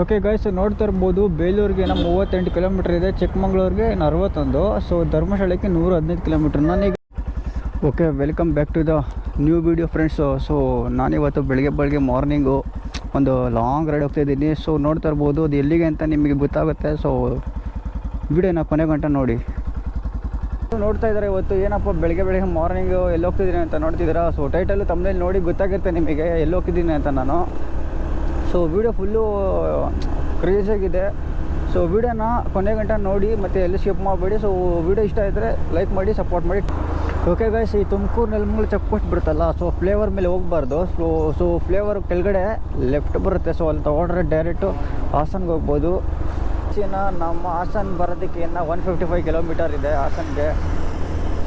Okay guys, ನೋಡ್ತಾ ಇರ್ಬೋದು ಬೇಲೂರಿಗೆ 38 kilometre ಇದೆ, ಚಿಕ್ಕಮಂಗ್ಳೂರಿಗೆ 61. ಸೊ ಧರ್ಮಶಾಲೆಗೆ 115 ಕಿಲೋಮೀಟರ್. ನಾನೀಗ okay, welcome back to the new video friends. So ನಾನಿವತ್ತು ಬೆಳಗ್ಗೆ ಮಾರ್ನಿಂಗು ಒಂದು ಲಾಂಗ್ ರೈಡ್ ಹೋಗ್ತಾಯಿದ್ದೀನಿ. ಸೊ ನೋಡ್ತಾ ಇರ್ಬೋದು ಅದು ಎಲ್ಲಿಗೆ ಅಂತ ನಿಮಗೆ ಗೊತ್ತಾಗುತ್ತೆ. ಸೊ ವಿಡಿಯೋನ ಕೊನೆ ಗಂಟೆ ನೋಡಿ. ನೋಡ್ತಾ ಇದ್ದಾರೆ ಇವತ್ತು ಏನಪ್ಪ ಬೆಳಗ್ಗೆ ಮಾರ್ನಿಂಗು ಎಲ್ಲಿ ಹೋಗ್ತಿದ್ದೀನಿ ಅಂತ ನೋಡ್ತಿದ್ದೀರಾ. ಸೊ ಟೈಟಲ್ಲು ತಮ್ಮನೇಲಿ ನೋಡಿ ಗೊತ್ತಾಗಿರುತ್ತೆ ನಿಮಗೆ ಎಲ್ಲಿ ಹೋಗ್ತಿದ್ದೀನಿ ಅಂತ ನಾನು. ಸೊ ವಿಡಿಯೋ ಫುಲ್ಲು ಕ್ರೇಜಿಯಾಗಿದೆ. ಸೊ ವಿಡಿಯೋನ ಕೊನೆ ಗಂಟೆ ನೋಡಿ ಮತ್ತು ಎಲ್ಲಿ ಸ್ಕಿಪ್ ಮಾಡಬೇಡಿ. ಸೊ ವಿಡಿಯೋ ಇಷ್ಟ ಇದ್ದರೆ ಲೈಕ್ ಮಾಡಿ, ಸಪೋರ್ಟ್ ಮಾಡಿ. ಓಕೆ ಗೈಸ್, ಈ ತುಮಕೂರು ನೆಲಮಂಗಲ ಚೆಕ್ ಪೋಸ್ಟ್ ಬಿಡುತ್ತಲ್ಲ, ಸೊ ಫ್ಲೇವರ್ ಮೇಲೆ ಹೋಗಬಾರ್ದು. ಸೊ ಫ್ಲೇವರ್ ಕೆಳಗಡೆ ಲೆಫ್ಟ್ ಬರುತ್ತೆ. ಸೊ ಅಲ್ಲಿ ತೊಗೊಂಡ್ರೆ ಡೈರೆಕ್ಟು ಹಾಸನ್ಗೆ ಹೋಗ್ಬೋದು. ನಮ್ಮ ಹಾಸನ ಬರೋದಕ್ಕೆ ಇನ್ನು 155 ಕಿಲೋಮೀಟರ್ ಇದೆ ಹಾಸನ್ಗೆ.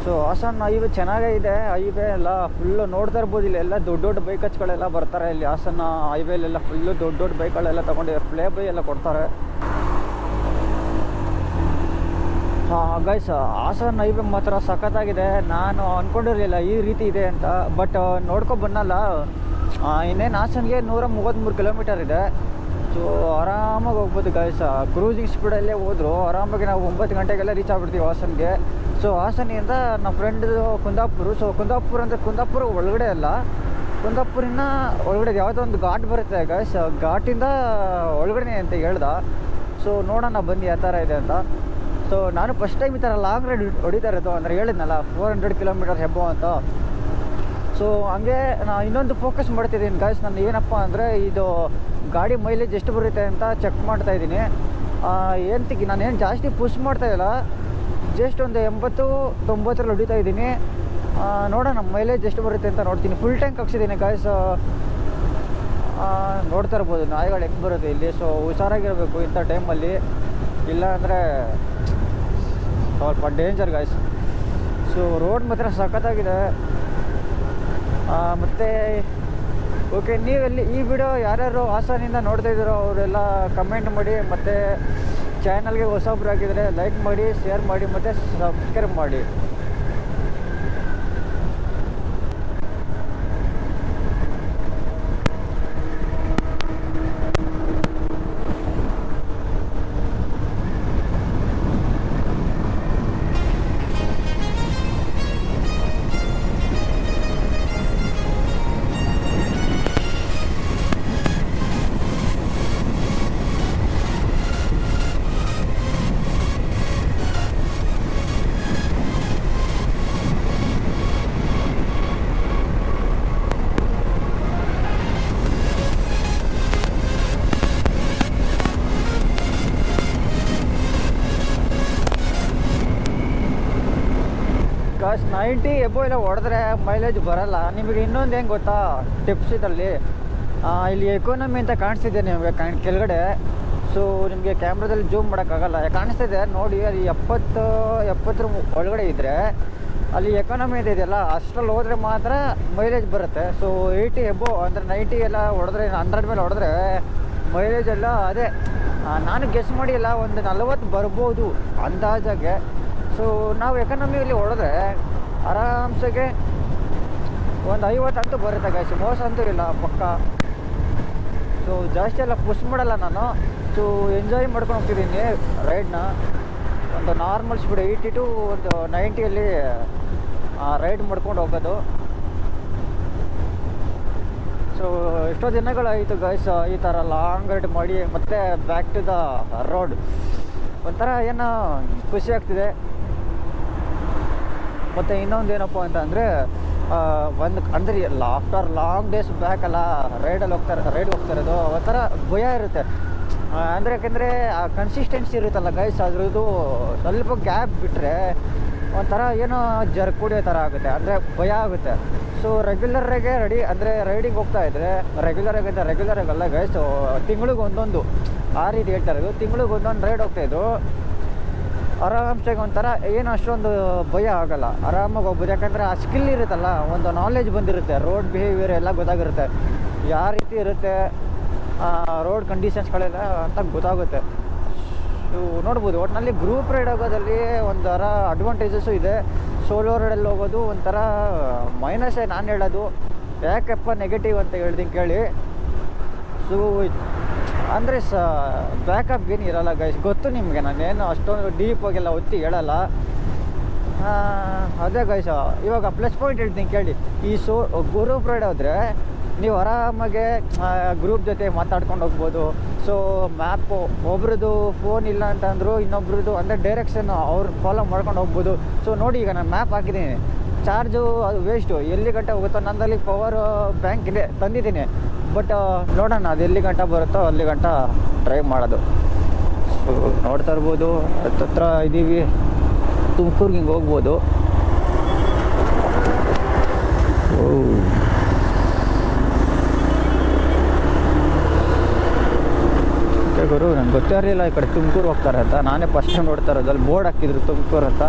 ಸೊ ಹಾಸನ ಹೈವೇ ಚೆನ್ನಾಗೇ ಇದೆ. ಹೈವೇ ಎಲ್ಲ ಫುಲ್ಲು ನೋಡ್ತಾ ಇರ್ಬೋದು. ಇಲ್ಲೆಲ್ಲ ದೊಡ್ಡ ಬೈಕ್ ಹಚ್ಗಳೆಲ್ಲ ಬರ್ತಾರೆ. ಇಲ್ಲಿ ಹಾಸನ ಹೈವೇಲೆಲ್ಲ ಫುಲ್ಲು ದೊಡ್ಡ ಬೈಕ್ಗಳೆಲ್ಲ ತೊಗೊಂಡಿದ್ದಾರೆ, ಫ್ಲೇ ಬೈ ಎಲ್ಲ ಕೊಡ್ತಾರೆ. ಗೈಸ್, ಹಾಸನ ಹೈವೇ ಮಾತ್ರ ಸಖತ್ತಾಗಿದೆ. ನಾನು ಅಂದ್ಕೊಂಡಿರಲಿಲ್ಲ ಈ ರೀತಿ ಇದೆ ಅಂತ. ಬಟ್ ನೋಡ್ಕೊಬನ್ನಲ್ಲ, ಇನ್ನೇನು ಹಾಸನ್ಗೆ 133 ಕಿಲೋಮೀಟರ್ ಇದೆ. ಸೊ ಆರಾಮಾಗಿ ಹೋಗ್ಬೋದು ಗೈಸ್. ಕ್ರೂಸಿಂಗ್ ಸ್ಪೀಡಲ್ಲೇ ಹೋದ್ರು ಆರಾಮಾಗಿ ನಾವು 9 ಗಂಟೆಗೆಲ್ಲ ರೀಚ್ ಆಗ್ಬಿಡ್ತೀವಿ ಹಾಸನ್ಗೆ. ಸೊ ಹಾಸನಿಂದ ನಮ್ಮ ಫ್ರೆಂಡ್ದು ಕುಂದಾಪುರ. ಸೊ ಕುಂದಾಪುರ ಒಳಗಡೆ ಅಲ್ಲ, ಕುಂದಾಪುರಿನ ಒಳಗಡೆ ಯಾವುದೋ ಒಂದು ಘಾಟ್ ಬರುತ್ತೆ ಗೈಸ್. ಘಾಟಿಂದ ಒಳಗಡೆ ಅಂತ ಹೇಳ್ದ. ಸೊ ನೋಡೋಣ ಬನ್ನಿ ಯಾವ ಥರ ಇದೆ ಅಂತ. ಸೊ ನಾನು ಫಸ್ಟ್ ಟೈಮ್ ಈ ಥರ ಲಾಂಗ್ ರೈಡ್ ಹೊಡಿತಾ ಇರೋದು. ಅಂದರೆ ಹೇಳಿದ್ನಲ್ಲ 400 ಕಿಲೋಮೀಟರ್ ಹೆಬ್ಬೋ ಅಂತ. ಸೊ ಹಂಗೆ ನಾನು ಇನ್ನೊಂದು ಫೋಕಸ್ ಮಾಡ್ತಿದ್ದೀನಿ ಗೈಸ್. ನಾನು ಏನಪ್ಪ ಅಂದರೆ ಇದು ಗಾಡಿ ಮೈಲೇಜ್ ಎಷ್ಟು ಬರುತ್ತೆ ಅಂತ ಚೆಕ್ ಮಾಡ್ತಾಯಿದ್ದೀನಿ. ನಾನೇನು ಜಾಸ್ತಿ ಪುಷ್ ಮಾಡ್ತಾಯಿಲ್ಲ, ಜಸ್ಟ್ ಒಂದು 80-90 ಹೊಡಿತಾ ಇದ್ದೀನಿ. ನೋಡೋಣ ಮೈಲೇಜ್ ಎಷ್ಟು ಬರುತ್ತೆ ಅಂತ ನೋಡ್ತೀನಿ. ಫುಲ್ ಟ್ಯಾಂಕ್ ಹಾಕ್ಸಿದ್ದೀನಿ ಗೈಸ್. ನೋಡ್ತಾ ಇರ್ಬೋದು ನಾಯಿಗಳು ಹೆಂಗೆ ಬರುತ್ತೆ ಇಲ್ಲಿ. ಸೊ ಹುಷಾರಾಗಿರಬೇಕು ಇಂಥ ಟೈಮಲ್ಲಿ, ಇಲ್ಲ ಅಂದರೆ ಸ್ವಲ್ಪ ಡೇಂಜರ್ ಗೈಸ್. ಸೊ ರೋಡ್ ಮಾತ್ರ ಸಖತ್ತಾಗಿದೆ. ಮತ್ತು ಓಕೆ, ನೀವೆಲ್ಲಿ ಈ ವಿಡಿಯೋ ಯಾರ್ಯಾರು ಹಾಸನಿಂದ ನೋಡ್ತಾ ಇದ್ದೀರೋ ಅವರೆಲ್ಲ ಕಮೆಂಟ್ ಮಾಡಿ. ಮತ್ತು ಚಾನಲ್ಗೆ ಹೊಸಬ್ರು ಆಗಿದ್ದರೆ ಲೈಕ್ ಮಾಡಿ, ಶೇರ್ ಮಾಡಿ ಮತ್ತು ಸಬ್ಸ್ಕ್ರೈಬ್ ಮಾಡಿ. ಗಾಯ್ಸ್, 90 ಎಬೋ ಎಲ್ಲ ಹೊಡೆದ್ರೆ ಮೈಲೇಜ್ ಬರೋಲ್ಲ. ನಿಮಗೆ ಇನ್ನೊಂದು ಹೆಂಗೆ ಗೊತ್ತಾ ಟಿಪ್ಸ್ ಇದರಲ್ಲಿ, ಇಲ್ಲಿ ಎಕಾನಮಿ ಅಂತ ಕಾಣಿಸ್ತಿದೆ ನಿಮಗೆ ಕೆಳಗಡೆ. ಸೊ ನಿಮಗೆ ಕ್ಯಾಮ್ರಾದಲ್ಲಿ ಜೂಮ್ ಮಾಡೋಕ್ಕಾಗಲ್ಲ, ಕಾಣಿಸ್ತಿದೆ ನೋಡಿ. ಅಲ್ಲಿ 70 ಒಳಗಡೆ ಇದ್ದರೆ ಅಲ್ಲಿ ಎಕಾನಮಿ ಇದೆಯಲ್ಲ, ಅಷ್ಟರಲ್ಲಿ ಹೋದರೆ ಮಾತ್ರ ಮೈಲೇಜ್ ಬರುತ್ತೆ. ಸೊ 80 ಎಬೋ ಅಂದರೆ 90 ಎಲ್ಲ ಹೊಡೆದ್ರೆ, 100 ಮೇಲೆ ಹೊಡೆದ್ರೆ ಮೈಲೇಜ್ ಎಲ್ಲ ಅದೇ. ನಾನು ಗೆಸ್ ಮಾಡಿಲ್ಲ, ಒಂದು 40 ಬರ್ಬೋದು ಅಂದಾಜಾಗೆ. ಸೊ ನಾವು ಎಕಾನಮಿಯಲ್ಲಿ ಹೊಡೆದ್ರೆ ಆರಾಮ್ಸಾಗೆ ಒಂದು 50 ಅಂತೂ ಬರುತ್ತೆ ಗೈಸ್. ಮೋಸ ಅಂತೂ ಇಲ್ಲ ಪಕ್ಕ. ಸೊ ಜಾಸ್ತಿ ಎಲ್ಲ ಪುಷ್ ಮಾಡಲ್ಲ ನಾನು. ಸೊ ಎಂಜಾಯ್ ಮಾಡ್ಕೊಂಡು ಹೋಗ್ತಿದ್ದೀನಿ ರೈಡ್ನ. ಒಂದು ನಾರ್ಮಲ್ ಸ್ಪೀಡ್ 80 to ಒಂದು 90ಯಲ್ಲಿ ರೈಡ್ ಮಾಡ್ಕೊಂಡು ಹೋಗೋದು. ಸೊ ಎಷ್ಟೋ ದಿನಗಳಾಯಿತು ಗೈಸ್ ಈ ಥರ ಲಾಂಗ್ ರೈಡ್ ಮಾಡಿ. ಮತ್ತು ಬ್ಯಾಕ್ ಟು ದ ರೋಡ್ ಒಂಥರ ಏನೋ ಖುಷಿ ಆಗ್ತಿದೆ. ಮತ್ತು ಇನ್ನೊಂದು ಏನಪ್ಪ ಅಂತ ಅಂದರೆ ಅಂದರೆ ಆಫ್ಟರ್ ಲಾಂಗ್ ಡೇಸ್ ಬ್ಯಾಕ್ ಅಲ್ಲ ರೈಡ್ ಹೋಗ್ತಾ ಇರೋದು, ಒಂಥರ ಭಯ ಇರುತ್ತೆ. ಅಂದರೆ ಯಾಕೆಂದರೆ ಆ ಕನ್ಸಿಸ್ಟೆನ್ಸಿ ಇರುತ್ತಲ್ಲ ಗೈಸ್, ಅದ್ರದ್ದು ಸ್ವಲ್ಪ ಗ್ಯಾಪ್ ಬಿಟ್ಟರೆ ಒಂಥರ ಏನೋ ಜರ್ಕ್ ಹೊಡಿಯೋ ಥರ ಆಗುತ್ತೆ, ಅಂದರೆ ಭಯ ಆಗುತ್ತೆ. ಸೊ ರೆಗ್ಯುಲರಾಗೆ ರೈಡಿಂಗ್ ಹೋಗ್ತಾ ಇದ್ದರೆ ರೆಗ್ಯುಲರ್ ಆಗಲ್ಲ ಗೈಸ್. ತಿಂಗಳಿಗೆ ಒಂದೊಂದು ಆ ರೀತಿ ಹೇಳ್ತಾ ಇರೋದು, ತಿಂಗಳಿಗೆ ಒಂದೊಂದು ರೈಡ್ ಹೋಗ್ತಾಯಿದ್ದು ಆರಾಮ್ಸಾಗಿ ಒಂಥರ ಏನು ಅಷ್ಟೊಂದು ಭಯ ಆಗೋಲ್ಲ, ಆರಾಮಾಗಿ ಹೋಗ್ಬೋದು. ಯಾಕಂದರೆ ಆ ಸ್ಕಿಲ್ ಇರುತ್ತಲ್ಲ, ಒಂದು ನಾಲೆಜ್ ಬಂದಿರುತ್ತೆ, ರೋಡ್ ಬಿಹೇವಿಯರ್ ಎಲ್ಲ ಗೊತ್ತಾಗಿರುತ್ತೆ, ಯಾವ ರೀತಿ ಇರುತ್ತೆ ರೋಡ್ ಕಂಡೀಷನ್ಸ್ಗಳೆಲ್ಲ ಅಂತ ಗೊತ್ತಾಗುತ್ತೆ. ಸೊ ನೋಡ್ಬೋದು. ಒಟ್ಟಿನಲ್ಲಿ ಗ್ರೂಪ್ ರೈಡ್ ಆಗೋದಲ್ಲಿ ಒಂಥರ ಅಡ್ವಾಂಟೇಜಸ್ಸು ಇದೆ. ಸೋಲೋ ರೈಡಲ್ಲಿ ಹೋಗೋದು ಒಂಥರ ಮೈನಸ್ಸೇ ನಾನು ಹೇಳೋದು. ಯಾಕಪ್ಪ ನೆಗೆಟಿವ್ ಅಂತ ಹೇಳ್ತೀನಿ ಕೇಳಿ. ಸೊ ಅಂದರೆ ಬ್ಯಾಕಪ್ ಏನು ಇರೋಲ್ಲ ಗೈಸ್, ಗೊತ್ತು ನಿಮಗೆ, ನಾನೇನು ಅಷ್ಟೊಂದು ಡೀಪಾಗೆಲ್ಲ ಒತ್ತಿ ಹೇಳಲ್ಲ. ಅದೇ ಗೈಸ್, ಇವಾಗ ಪ್ಲಸ್ ಪಾಯಿಂಟ್ ಹೇಳ್ತೀನಿ ಕೇಳಿ. ಈ ಗ್ರೂಪ್ ರೈಡ್ ಹೋದರೆ ನೀವು ಆರಾಮಾಗೆ ಗ್ರೂಪ್ ಜೊತೆ ಮಾತಾಡ್ಕೊಂಡು ಹೋಗ್ಬೋದು. ಸೊ ಮ್ಯಾಪು ಒಬ್ರದ್ದು ಫೋನ್ ಇಲ್ಲ ಅಂತಂದ್ರು ಇನ್ನೊಬ್ರದ್ದು ಅಂದರೆ ಡೈರೆಕ್ಷನ್ ಅವ್ರು ಫಾಲೋ ಮಾಡ್ಕೊಂಡು ಹೋಗ್ಬೋದು. ಸೊ ನೋಡಿ, ಈಗ ನಾನು ಮ್ಯಾಪ್ ಹಾಕಿದ್ದೀನಿ, ಚಾರ್ಜು ಅದು ವೇಸ್ಟು, ಎಲ್ಲಿ ಗಂಟೆ ಹೋಗುತ್ತೋ. ನನ್ನಲ್ಲಿ ಪವರ್ ಬ್ಯಾಂಕ್ ಇದೆ, ತಂದಿದ್ದೀನಿ. ಬಟ್ ನೋಡೋಣ ಅದು ಎಲ್ಲಿ ಗಂಟ ಬರುತ್ತೋ ಅಲ್ಲಿ ಗಂಟ ಡ್ರೈವ್ ಮಾಡೋದು. ಸೊ ನೋಡ್ತಾ ಇರ್ಬೋದು, ಹತ್ರ ಇದ್ದೀವಿ, ತುಮಕೂರಿಗೆ ಹಿಂಗೆ ಹೋಗ್ಬೋದು. ಗುರು, ನಂಗೆ ಗೊತ್ತೇ ಇರಲಿಲ್ಲ ಈ ಕಡೆ ತುಮಕೂರು ಹೋಗ್ತಾರೆ ಅಂತ. ನಾನೇ ಫಸ್ಟ್ ಟೈಮ್ ನೋಡ್ತಾ ಇರೋದು. ಅಲ್ಲಿ ಬೋರ್ಡ್ ಹಾಕಿದ್ರು ತುಮಕೂರು ಅಂತ.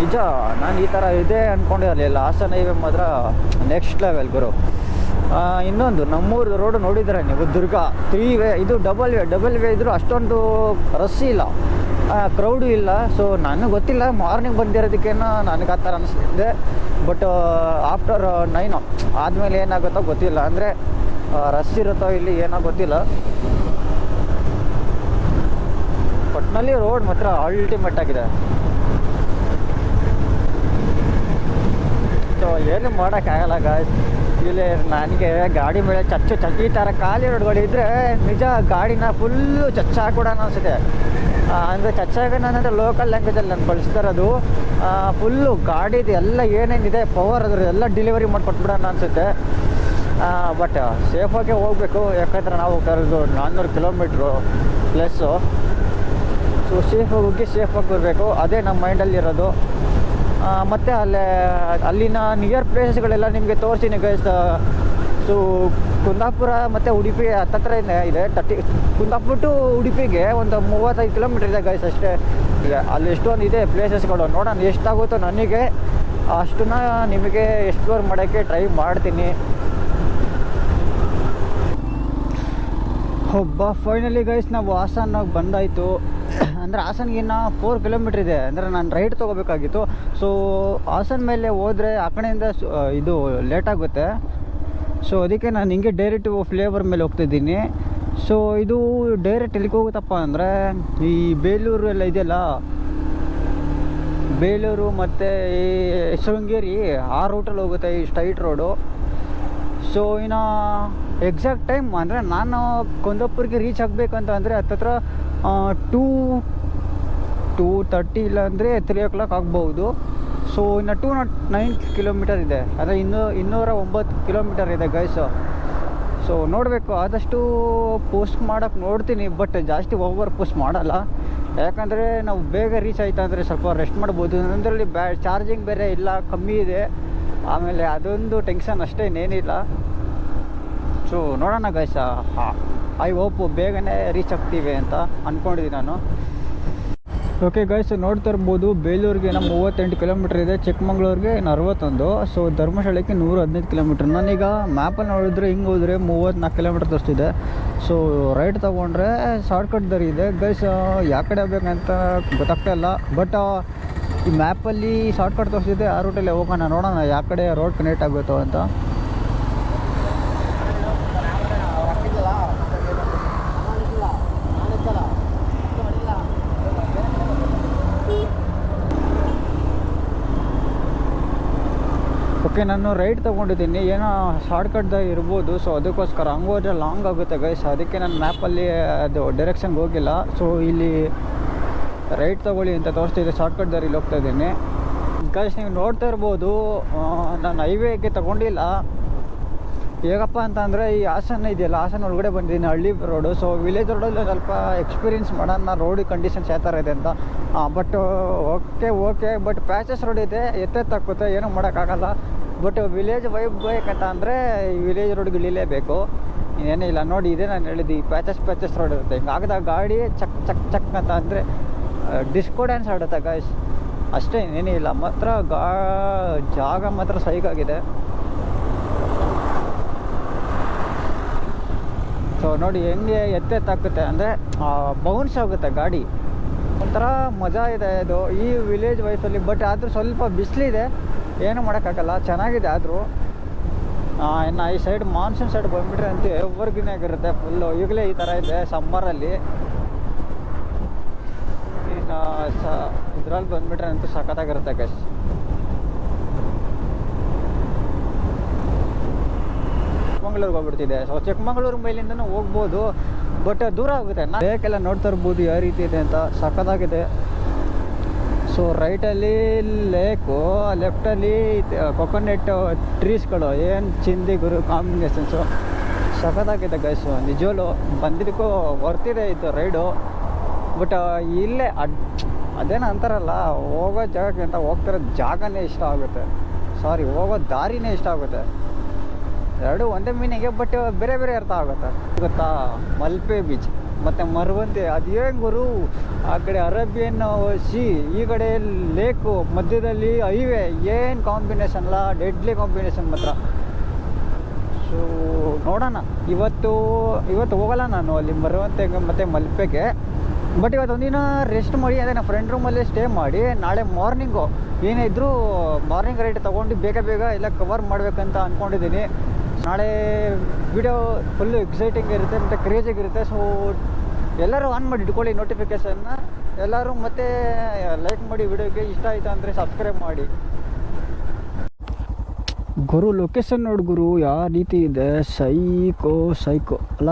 ನಿಜ, ನಾನು ಈ ಥರ ಇದೆ ಅಂದ್ಕೊಂಡಿರಲಿಲ್ಲ. ಹಾಸನ ಹೈವೇ ಮಾತ್ರ ನೆಕ್ಸ್ಟ್ ಲೆವೆಲ್ ಗುರು. ಇನ್ನೊಂದು ನಮ್ಮೂರು ರೋಡು ನೋಡಿದರೆ ನೀವು, ದುರ್ಗ 3 ವೇ, ಇದು ಡಬಲ್ ವೇ ಇದ್ದರೂ ಅಷ್ಟೊಂದು ರಸ್ಸಿ ಇಲ್ಲ, ಕ್ರೌಡು ಇಲ್ಲ. ಸೊ ನನಗೆ ಗೊತ್ತಿಲ್ಲ, ಮಾರ್ನಿಂಗ್ ಬಂದಿರೋದಕ್ಕೇನೋ ನನಗೆ ಆ ಥರ ಅನಿಸ್ತಿದೆ. ಬಟ್ ಆಫ್ಟರ್ 9 ಆದಮೇಲೆ ಏನಾಗುತ್ತೋ ಗೊತ್ತಿಲ್ಲ, ಅಂದರೆ ರಶ್ ಇರುತ್ತೋ ಇಲ್ಲಿ ಏನೋ ಗೊತ್ತಿಲ್ಲ. ಒಟ್ಟಿನಲ್ಲಿ ರೋಡ್ ಮಾತ್ರ ಅಲ್ಟಿಮೇಟ್ ಆಗಿದೆ. ಸೊ ಏನು ಮಾಡೋಕ್ಕಾಗಲ್ಲ ಗಾಯ್ಸ್. ಇಲ್ಲಿ ನನಗೆ ಗಾಡಿ ಮೇಲೆ ಚಚ್ಚು ಈ ಥರ ಖಾಲಿ ರೋಡ್ಗಳು ಇದ್ದರೆ ನಿಜ ಗಾಡಿನ ಫುಲ್ಲು ಚಚ್ಚಾಕ್ಬಿಡೋಣ ಅನಿಸುತ್ತೆ. ಅಂದರೆ ಚಚ್ಚಾಗೋಣ ಅಂದರೆ ಲೋಕಲ್ ಲ್ಯಾಂಗ್ವೇಜಲ್ಲಿ ನಾನು ಬಳಸ್ತಾರದು. ಫುಲ್ಲು ಗಾಡಿದು ಎಲ್ಲ ಏನೇನಿದೆ ಪವರ್ ಅದ್ರ ಎಲ್ಲ ಡೆಲಿವರಿ ಮಾಡಿಕೊಟ್ಬಿಡೋಣ ಅನಿಸುತ್ತೆ. ಬಟ್ ಸೇಫಾಗೆ ಹೋಗಬೇಕು, ಯಾಕಂದರೆ ನಾವು ಹೋಗ್ತಾಯಿರೋದು 400 ಕಿಲೋಮೀಟ್ರು ಪ್ಲಸ್ಸು. ಸೊ ಸೇಫಾಗಿ ಹೋಗಿ ಸೇಫಾಗಿ ಬರಬೇಕು, ಅದೇ ನಮ್ಮ ಮೈಂಡಲ್ಲಿರೋದು. ಮತ್ತು ಅಲ್ಲಿನ ನಿಯರ್ ಪ್ಲೇಸಸ್ಗಳೆಲ್ಲ ನಿಮಗೆ ತೋರಿಸ್ತೀನಿ ಗೈಸ್. ಸೊ ಕುಂದಾಪುರ ಮತ್ತು ಉಡುಪಿ ಹತ್ತತ್ರ ಇದೆ. ಕುಂದಾಪುರ ಟು ಉಡುಪಿಗೆ ಒಂದು 35 ಕಿಲೋಮೀಟ್ರ್ ಇದೆ ಗೈಸ್ ಅಷ್ಟೇ. ಈಗ ಅಲ್ಲಿ ಎಷ್ಟೊಂದು ಇದೆ ಪ್ಲೇಸಸ್ಗಳು. ನೋಡೋಣ ಎಷ್ಟಾಗುತ್ತೋ ನನಗೆ ಅಷ್ಟನ್ನ ನಿಮಗೆ ಎಕ್ಸ್ಪ್ಲೋರ್ ಮಾಡೋಕ್ಕೆ ಟ್ರೈ ಮಾಡ್ತೀನಿ. ಫೈನಲಿ ಗೈಸ್ ನಾವು ಹಾಸನಾಗ ಬಂದಾಯಿತು. ಅಂದರೆ ಹಾಸನ್ಗಿನ್ನ 4 ಕಿಲೋಮೀಟ್ರ್ ಇದೆ, ಅಂದರೆ ನಾನು ರೈಟ್ ತೊಗೋಬೇಕಾಗಿತ್ತು. ಸೊ ಹಾಸನ ಮೇಲೆ ಹೋದರೆ ಆ ಕಡೆಯಿಂದ ಇದು ಲೇಟಾಗುತ್ತೆ. ಸೊ ಅದಕ್ಕೆ ನಾನು ಹಿಂಗೆ ಡೈರೆಕ್ಟ್ ಫ್ಲೇವರ್ ಮೇಲೆ ಹೋಗ್ತಿದ್ದೀನಿ. ಸೊ ಇದು ಡೈರೆಕ್ಟ್ ಎಲ್ಲಿಗೆ ಹೋಗುತ್ತಪ್ಪ ಅಂದರೆ ಈ ಬೇಲೂರು ಎಲ್ಲ ಇದೆಯಲ್ಲ, ಬೇಲೂರು ಮತ್ತು ಈ ಶೃಂಗೇರಿ ಆ ರೂಟಲ್ಲಿ ಹೋಗುತ್ತೆ ಈ ಸ್ಟ್ರೈಟ್ ರೋಡು. ಸೊ ಇನ್ನು ಎಕ್ಸಾಕ್ಟ್ ಟೈಮ್ ಅಂದರೆ ನಾನು ಕುಂದಾಪುರಕ್ಕೆ ರೀಚ್ ಆಗಬೇಕಂತ ಅಂದರೆ ಹತ್ತತ್ರ 2:30 ಇಲ್ಲ ಅಂದರೆ 3 o'clock ಆಗ್ಬೋದು. ಸೊ ಇನ್ನು 209 ಕಿಲೋಮೀಟರ್ ಇದೆ, ಅಂದರೆ 209 ಕಿಲೋಮೀಟರ್ ಇದೆ ಗೈಸು. ಸೊ ನೋಡಬೇಕು, ಆದಷ್ಟು ಪೋಸ್ಟ್ ಮಾಡೋಕ್ಕೆ ನೋಡ್ತೀನಿ, ಬಟ್ ಜಾಸ್ತಿ ಓವರ್ ಪೋಸ್ಟ್ ಮಾಡಲ್ಲ. ಯಾಕಂದರೆ ನಾವು ಬೇಗ ರೀಚ್ ಆಯ್ತು ಅಂದರೆ ಸ್ವಲ್ಪ ರೆಸ್ಟ್ ಮಾಡ್ಬೋದು. ಅದರಲ್ಲಿ ಚಾರ್ಜಿಂಗ್ ಬೇರೆ ಇಲ್ಲ, ಕಮ್ಮಿ ಇದೆ. ಆಮೇಲೆ ಅದೊಂದು ಟೆನ್ಷನ್ ಅಷ್ಟೇ, ಇನ್ನೇನಿಲ್ಲ. ಸೊ ನೋಡೋಣ ಗೈಸ, ಐ ಹೋಪ್ ಬೇಗನೆ ರೀಚ್ ಆಗ್ತೀವಿ ಅಂತ ಅಂದ್ಕೊಂಡಿದ್ದೀನಿ ನಾನು. ಓಕೆ ಗೈಸ್, ನೋಡ್ತಾ ಇರ್ಬೋದು, ಬೇಲೂರಿಗೆ 38 ಕಿಲೋಮೀಟ್ರ್ ಇದೆ, ಚಿಕ್ಕಮಂಗ್ಳೂರಿಗೆ 61. ಸೊ ಧರ್ಮಶಾಲೆಗೆ 115 ಕಿಲೋಮೀಟ್ರ್. ನಾನೀಗ ಮ್ಯಾಪಲ್ಲಿ ನೋಡಿದ್ರೆ ಹಿಂಗೆ ಹೋದರೆ 34 ಕಿಲೋಮೀಟ್ರ್ ತೋರಿಸ್ತಿದೆ. ಸೊ ರೈಟ್ ತೊಗೊಂಡ್ರೆ ಶಾರ್ಟ್ಕಟ್ ದಾರಿ ಇದೆ ಗೈಸ್. ಯಾವ ಕಡೆ ಹೋಗ್ಬೇಕಂತ ಗೊತ್ತಾಗ್ತಾ ಇಲ್ಲ, ಬಟ್ ಈ ಮ್ಯಾಪಲ್ಲಿ ಶಾರ್ಟ್ಕಟ್ ತೋರಿಸ್ತಿದೆ. ಆ ರೂಟಲ್ಲಿ ಹೋಗೋಣ, ನೋಡೋಣ ಯಾವ ಕಡೆ ರೋಡ್ ಕನೆಕ್ಟ್ ಆಗುತ್ತೋ ಅಂತ. ಓಕೆ, ನಾನು ರೈಟ್ ತೊಗೊಂಡಿದ್ದೀನಿ, ಏನೋ ಶಾರ್ಟ್ಕಟ್ದಾಗ ಇರ್ಬೋದು. ಸೊ ಅದಕ್ಕೋಸ್ಕರ ಹಂಗೆ ಹೋದರೆ ಲಾಂಗ್ ಆಗುತ್ತೆ ಗೈಸ್, ಅದಕ್ಕೆ ನಾನು ಮ್ಯಾಪಲ್ಲಿ ಅದು ಡೈರೆಕ್ಷನ್ಗೆ ಹೋಗಿಲ್ಲ. ಸೊ ಇಲ್ಲಿ ರೈಟ್ ತೊಗೊಳ್ಳಿ ಅಂತ ತೋರಿಸ್ತಿದ್ದೆ, ಶಾರ್ಟ್ಕಟ್ ದಾರಿಲಿ ಹೋಗ್ತಾ ಇದ್ದೀನಿ ಗೈಸ್. ನೀವು ನೋಡ್ತಾ ಇರ್ಬೋದು, ನಾನು ಹೈವೇಗೆ ತೊಗೊಂಡಿಲ್ಲ. ಹೇಗಪ್ಪ ಅಂತಂದರೆ ಈ ಹಾಸನ ಇದೆಯಲ್ಲ, ಹಾಸನ ಒಳಗಡೆ ಬಂದಿದ್ದೀನಿ, ಹಳ್ಳಿ ರೋಡು. ಸೊ ವಿಲೇಜ್ ರೋಡಲ್ಲಿ ಸ್ವಲ್ಪ ಎಕ್ಸ್ಪೀರಿಯೆನ್ಸ್ ಮಾಡೋಣ, ರೋಡ್ ಕಂಡೀಷನ್ಸ್ ಯಾವ ಥರ ಇದೆ ಅಂತ. But okay but patches road ಇದೆ, ಎತ್ತೆತ್ತಾಗುತ್ತೆ, ಏನೂ ಮಾಡೋಕ್ಕಾಗಲ್ಲ. ಬಟ್ ವಿಲೇಜ್ ವೈಬ್ ಬೇಕಂತ ಅಂದರೆ ಈ ವಿಲೇಜ್ ರೋಡ್ಗೆ ಇಳಿಲೇಬೇಕು, ಇನ್ನೇನೇ ಇಲ್ಲ. ನೋಡಿ, ಇದೇ ನಾನು ಹೇಳಿದ್ದು, ಈ ಪ್ಯಾಚಸ್ ರೋಡ್ ಇರುತ್ತೆ. ಹಿಂಗಾಗದಾಗ ಗಾಡಿ ಚಕ್ ಅಂತ ಅಂದರೆ ಡಿಸ್ಕೋ ಡ್ಯಾನ್ಸ್ ಆಡುತ್ತೆ ಗಾಯ್ಸ್, ಅಷ್ಟೇ, ಇನ್ನೇನೇ ಇಲ್ಲ. ಮಾತ್ರ ಜಾಗ ಮಾತ್ರ ಸೈಗಾಗಿದೆ. ಸೊ ನೋಡಿ ಹೆಂಗೆ ಎತ್ತೆತ್ತಾಗುತ್ತೆ ಅಂದರೆ ಬೌನ್ಸ್ ಆಗುತ್ತೆ ಗಾಡಿ, ಒಂಥರ ಮಜಾ ಇದೆ ಇದು ಈ ವಿಲೇಜ್ ವೈಫಲ್ಲಿ. ಬಟ್ ಆದರೂ ಸ್ವಲ್ಪ ಬಿಸಿಲಿದೆ, ಏನು ಮಾಡೋಕ್ಕಾಗಲ್ಲ, ಚೆನ್ನಾಗಿದೆ. ಆದರೂ ಇನ್ನು ಈ ಸೈಡ್ ಮಾನ್ಸೂನ್ ಸೈಡ್ ಬಂದುಬಿಟ್ರೆ ಅಂತ ಎವರ್ಗಿನಾಗಿರುತ್ತೆ ಫುಲ್ಲು. ಈಗಲೇ ಈ ಥರ ಇದೆ ಸಮ್ಮರಲ್ಲಿ. ಇನ್ನು ಇದ್ರಲ್ಲಿ ಬಂದುಬಿಟ್ರೆ ಅಂತೂ ಸಖತ್ತಾಗಿರುತ್ತೆ ಗೈಸ್. ಚಿಕ್ಕಮಂಗ್ಳೂರಿಗೆ ಹೋಗ್ಬಿಡ್ತಿದೆ. ಸೊ ಚಿಕ್ಕಮಂಗ್ಳೂರು ಮೇಲಿಂದನೂ ಹೋಗ್ಬೋದು, ಬಟ್ ದೂರ ಆಗುತ್ತೆ. ಲೇಕೆಲ್ಲ ನೋಡ್ತಾ ಇರ್ಬೋದು ಯಾವ ರೀತಿ ಇದೆ ಅಂತ, ಸಖತ್ತಾಗಿದೆ. ಸೊ ರೈಟಲ್ಲಿ ಲೇಕು, ಲೆಫ್ಟಲ್ಲಿ ಕೊಕೊನೆಟ್ ಟ್ರೀಸ್ಗಳು, ಏನು ಚಿಂದಿ ಗುರು ಕಾಂಬಿನೇಷನ್ಸು ಸಖತ್ತಾಗಿದೆ ಗೈಸು. ನಿಜವಲ್ಲೂ ಬಂದಿದ್ದಕ್ಕೂ ಬರ್ತಿದೆ ಇದು ರೈಡು. ಬಟ್ ಇಲ್ಲೇ ಅದೇನೋ ಅಂತಾರಲ್ಲ, ಹೋಗೋ ಜಾಗಕ್ಕಿಂತ ಹೋಗ್ತಿರೋ ಜಾಗನೇ ಇಷ್ಟ ಆಗುತ್ತೆ. ಸಾರಿ, ಹೋಗೋ ದಾರಿನೇ ಇಷ್ಟ ಆಗುತ್ತೆ. ಎರಡು ಒಂದೇ ಮೀನಿಗೆ, ಬಟ್ ಬೇರೆ ಬೇರೆ ಅರ್ಥ ಆಗುತ್ತೆ. ಗೊತ್ತಾ, ಮಲ್ಪೆ ಬೀಚ್ ಮತ್ತು ಮರವಂತೆ ಅದೇನು ಗುರು, ಆ ಕಡೆ ಅರೇಬಿಯನ್ ಸಿ, ಈ ಕಡೆ ಲೇಕು, ಮಧ್ಯದಲ್ಲಿ ಹೈವೇ, ಏನು ಕಾಂಬಿನೇಷನ್ ಅಲ್ಲ, ಡೆಡ್ಲಿ ಕಾಂಬಿನೇಷನ್ ಮಾತ್ರ. ಸೊ ನೋಡೋಣ. ಇವತ್ತು ಹೋಗಲ್ಲ ನಾನು ಅಲ್ಲಿ ಮರವಂತೆಗೆ ಮತ್ತು ಮಲ್ಪೆಗೆ. ಬಟ್ ಇವತ್ತು ಒಂದಿನ ರೆಸ್ಟ್ ಮಾಡಿ, ಅದೇ ನಾನು ಫ್ರೆಂಡ್ ರೂಮಲ್ಲೇ ಸ್ಟೇ ಮಾಡಿ, ನಾಳೆ ಮಾರ್ನಿಂಗು ಏನೇ ಇದ್ದರೂ ಮಾರ್ನಿಂಗ್ ರೈಡ್ ತೊಗೊಂಡು ಬೇಗ ಎಲ್ಲ ಕವರ್ ಮಾಡಬೇಕಂತ ಅಂದ್ಕೊಂಡಿದ್ದೀನಿ. ನಾಳೆ ವಿಡಿಯೋ ಫುಲ್ಲು ಎಕ್ಸೈಟಿಂಗ್ ಇರುತ್ತೆ ಮತ್ತು ಕ್ರೇಜಿಗಿರುತ್ತೆ. ಸೊ ಎಲ್ಲರೂ ಆನ್ ಮಾಡಿ ಇಟ್ಕೊಳ್ಳಿ ನೋಟಿಫಿಕೇಷನ್ನ ಎಲ್ಲರೂ, ಮತ್ತು ಲೈಕ್ ಮಾಡಿ. ವಿಡಿಯೋಗೆ ಇಷ್ಟ ಆಯಿತು ಅಂದರೆ ಸಬ್ಸ್ಕ್ರೈಬ್ ಮಾಡಿ. ಗುರು ಲೊಕೇಶನ್ ನೋಡು ಗುರು ಯಾವ ರೀತಿ ಇದೆ, ಸೈಕೋ ಅಲ್ಲ.